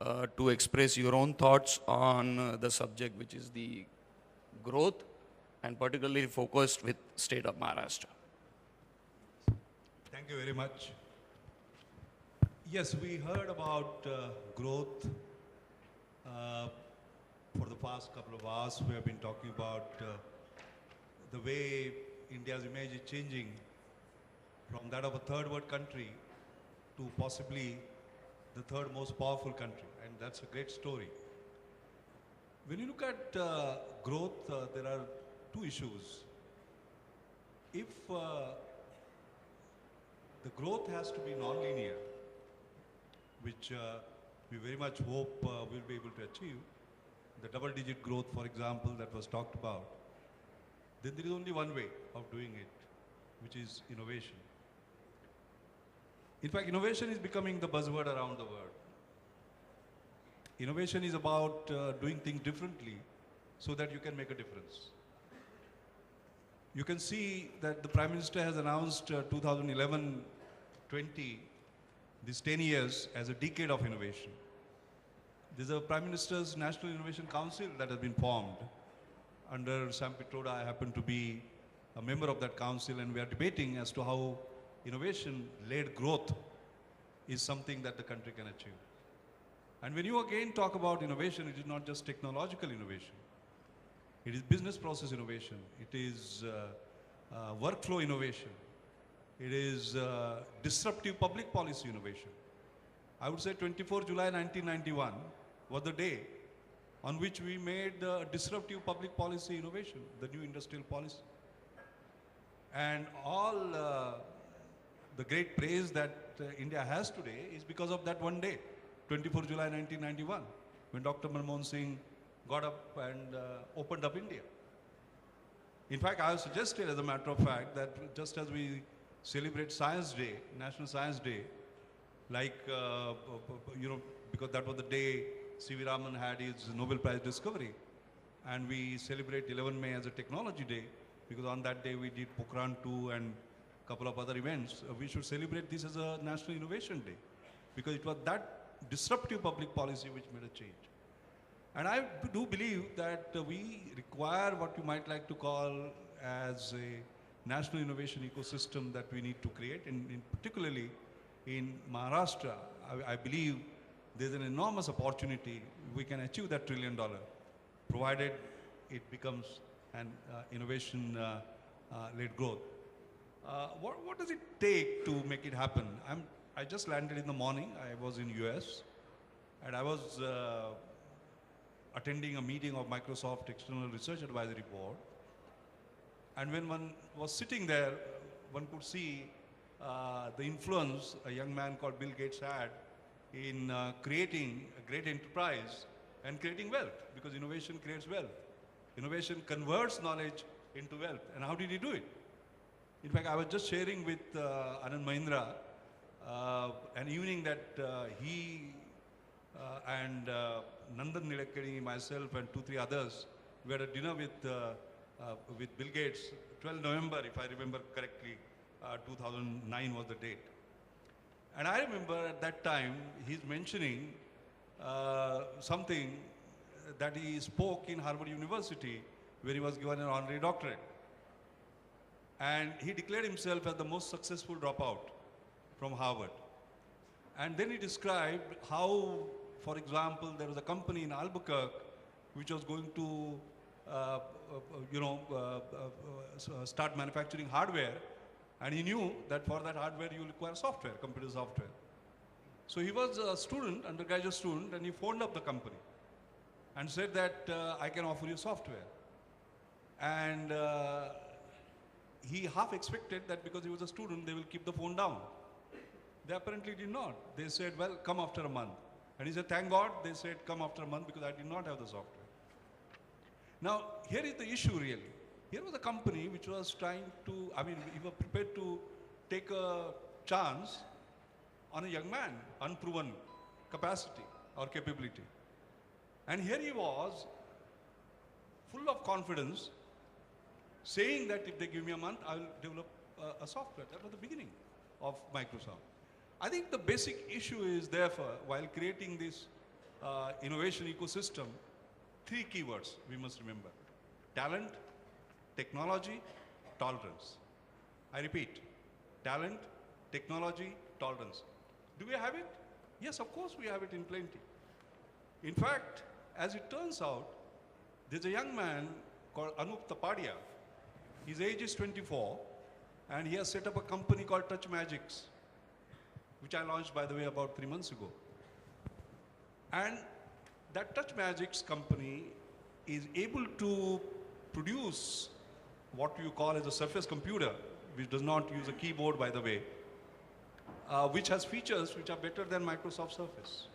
to express your own thoughts on the subject, which is the growth, and particularly focused with state of Maharashtra. Thank you very much. Yes, we heard about growth for the past couple of hours. We have been talking about the way India's image is changing from that of a third world country to possibly the third most powerful country, and that's a great story. When you look at growth, there are two issues. If the growth has to be non-linear, which we very much hope we'll be able to achieve, the double-digit growth, for example, that was talked about, then there is only one way of doing it, which is innovation. In fact, innovation is becoming the buzzword around the world. Innovation is about doing things differently so that you can make a difference. You can see that the Prime Minister has announced 2011-20, these 10 years, as a decade of innovation. There's a Prime Minister's National Innovation Council that has been formed. Under Sam Pitroda, I happen to be a member of that council, and we are debating as to how innovation-led growth is something that the country can achieve. And when you again talk about innovation, it is not just technological innovation. It is business process innovation. It is workflow innovation. It is disruptive public policy innovation. I would say 24 July 1991 was the day on which we made disruptive public policy innovation, the new industrial policy. And all the great praise that India has today is because of that one day, 24 July 1991, when Dr. Manmohan Singh got up and opened up India. In fact, I have suggested, as a matter of fact, that just as we celebrate Science Day, National Science Day, like, because that was the day C.V. Raman had his Nobel Prize discovery, and we celebrate 11 May as a technology day, because on that day we did Pokhran 2 and a couple of other events. We should celebrate this as a National Innovation Day, because it was that disruptive public policy which made a change. And I do believe that we require what you might like to call as a national innovation ecosystem that we need to create, and particularly in Maharashtra, I believe there's an enormous opportunity. We can achieve that $1 trillion, provided it becomes an innovation-led growth. What does it take to make it happen? I just landed in the morning. I was in US, and I was attending a meeting of Microsoft External Research Advisory Board. And when one was sitting there, one could see the influence a young man called Bill Gates had in creating a great enterprise and creating wealth, because innovation creates wealth. Innovation converts knowledge into wealth. And how did he do it? In fact, I was just sharing with Anand Mahindra an evening that he and Nandan Nilekani, myself, and 2-3 others, we had a dinner with Bill Gates, 12 November, if I remember correctly, 2009 was the date. And I remember at that time, he's mentioning something that he spoke in Harvard University, where he was given an honorary doctorate. And he declared himself as the most successful dropout from Harvard. And then he described how, for example, there was a company in Albuquerque which was going to start manufacturing hardware, and he knew that for that hardware you require software, computer software. So he was a student, undergraduate student, and he phoned up the company and said that I can offer you software. And he half expected that because he was a student, they will keep the phone down. They apparently did not. They said, well, come after a month. And he said, thank God, they said, come after a month, because I did not have the software. Now, here is the issue really. Here was a company which was trying to, we were prepared to take a chance on a young man, unproven capacity or capability. And here he was, full of confidence, saying that if they give me a month, I will develop a software. That was the beginning of Microsoft. I think the basic issue is, therefore, while creating this innovation ecosystem, three keywords we must remember: talent, technology, tolerance. I repeat, talent, technology, tolerance. Do we have it? Yes, of course we have it in plenty. In fact, as it turns out, there's a young man called Anup Tapadia. His age is 24, and he has set up a company called Touch Magics, which I launched, by the way, about 3 months ago. And that Touch Magics company is able to produce what you call as a surface computer, which does not use a keyboard, by the way, which has features which are better than Microsoft Surface.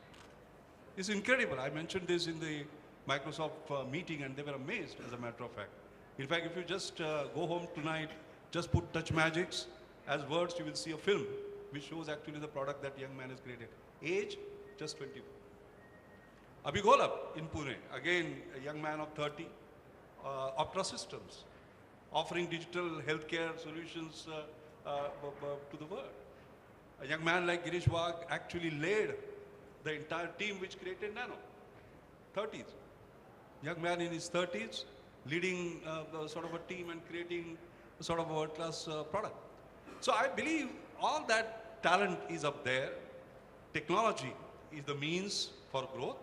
It's incredible. I mentioned this in the Microsoft meeting, and they were amazed, as a matter of fact. In fact, if you just go home tonight, just put Touch Magics as words, you will see a film which shows actually the product that young man has created. Age, just 24. Abhi Golab in Pune, again, a young man of 30, Optra Systems, offering digital healthcare solutions to the world. A young man like Girish Wagh actually led the entire team which created Nano. 30s. Young man in his 30s, leading sort of a team and creating a sort of a world-class product. So I believe all that talent is up there. Technology is the means for growth,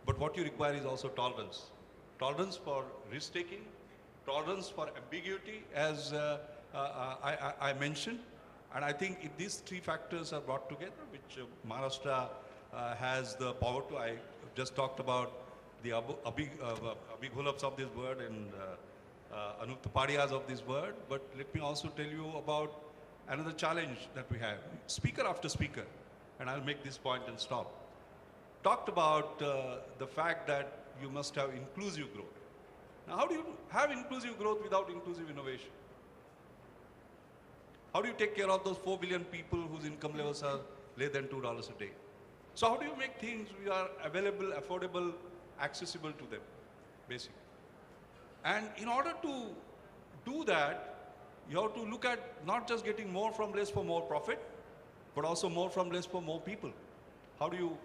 but what you require is also tolerance. Tolerance for risk-taking, tolerance for ambiguity, as I mentioned. And I think if these three factors are brought together, which Maharashtra has the power to, I just talked about the Abhi Golabs of this word and Anup Tapadiyas of this word, but let me also tell you about another challenge that we have. Speaker after speaker, and I'll make this point and stop, talked about the fact that you must have inclusive growth. Now, how do you have inclusive growth without inclusive innovation? How do you take care of those 4 billion people whose income levels are less than $2 a day? So how do you make things which are available, affordable, accessible to them, basically? And in order to do that, you have to look at not just getting more from less for more profit, but also more from less for more people. How do you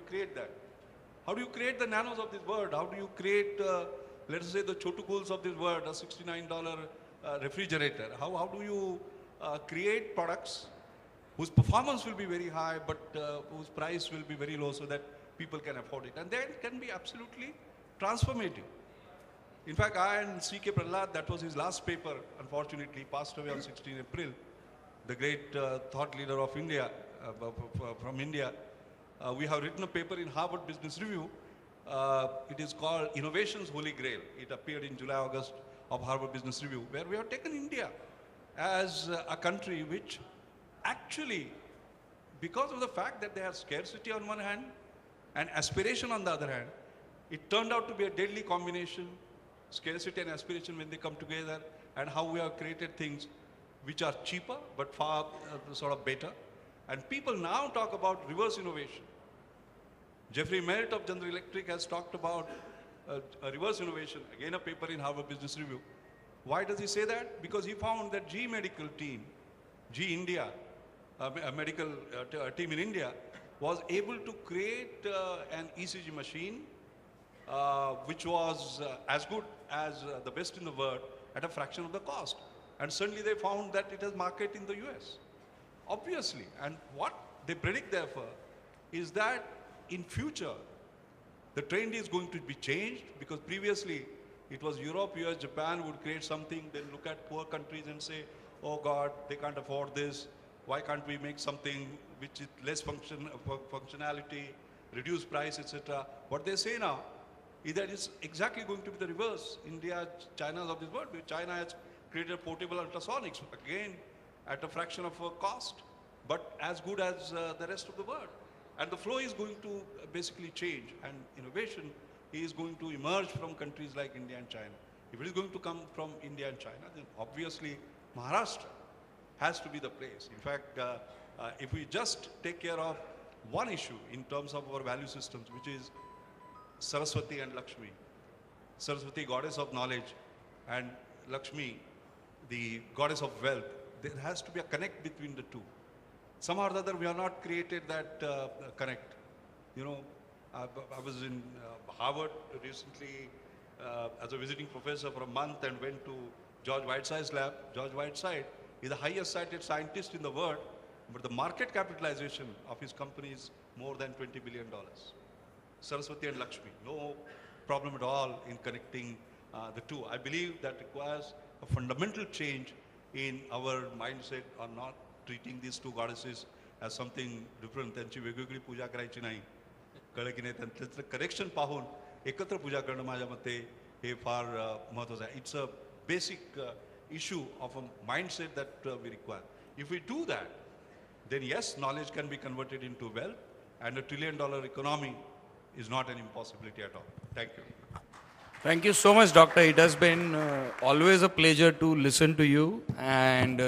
create that? How do you create the nanos of this world? How do you create, let's say, the chotukuls of this world, a $69 refrigerator? How do you create products whose performance will be very high, but whose price will be very low so that people can afford it? And then it can be absolutely transformative. In fact, I and C.K. Prahlad, that was his last paper, unfortunately, passed away on 16 April, the great thought leader of India, from India. We have written a paper in Harvard Business Review. It is called Innovation's Holy Grail. It appeared in July, August of Harvard Business Review, where we have taken India as a country which actually, because of the fact that they have scarcity on one hand and aspiration on the other hand, it turned out to be a deadly combination, scarcity and aspiration when they come together, and how we have created things which are cheaper but far sort of better. And people now talk about reverse innovation. Jeffrey Merritt of General Electric has talked about a reverse innovation, again a paper in Harvard Business Review. Why does he say that? Because he found that GE Medical team, GE India, a medical team in India, was able to create an ECG machine which was as good as the best in the world at a fraction of the cost. And suddenly they found that it has market in the US. Obviously. And what they predict, therefore, is that in future, the trend is going to be changed, because previously it was Europe, US, Japan would create something, then look at poor countries and say, oh God, they can't afford this. Why can't we make something which is less functionality, reduce price, etc. What they say now is that it's exactly going to be the reverse. India, China of this world. China has created portable ultrasonics, again, at a fraction of a cost, but as good as the rest of the world. And the flow is going to basically change, and innovation is going to emerge from countries like India and China. If it is going to come from India and China, then obviously Maharashtra has to be the place. In fact, if we just take care of one issue in terms of our value systems, which is Saraswati and Lakshmi. Saraswati, goddess of knowledge, and Lakshmi, the goddess of wealth. There has to be a connect between the two. Somehow or other, we have not created that connect. You know, I was in Harvard recently as a visiting professor for a month and went to George Whiteside's lab. George Whiteside is the highest cited scientist in the world, but the market capitalization of his company is more than $20 billion. Saraswati and Lakshmi, no problem at all in connecting the two. I believe that requires a fundamental change in our mindset on not treating these two goddesses as something different. त्यांची वेगवेगळी पूजा करायची नाही. कळलं की नाही? त्यांचं correction पाहून एकत्र पूजा करणं माझ्या मते हे फार महत्त्वाचं आहे. It's a basic issue of a mindset that we require. If we do that, then yes, knowledge can be converted into wealth, and $1 trillion economy is not an impossibility at all. Thank you. Thank you so much, Doctor. It has been always a pleasure to listen to you, and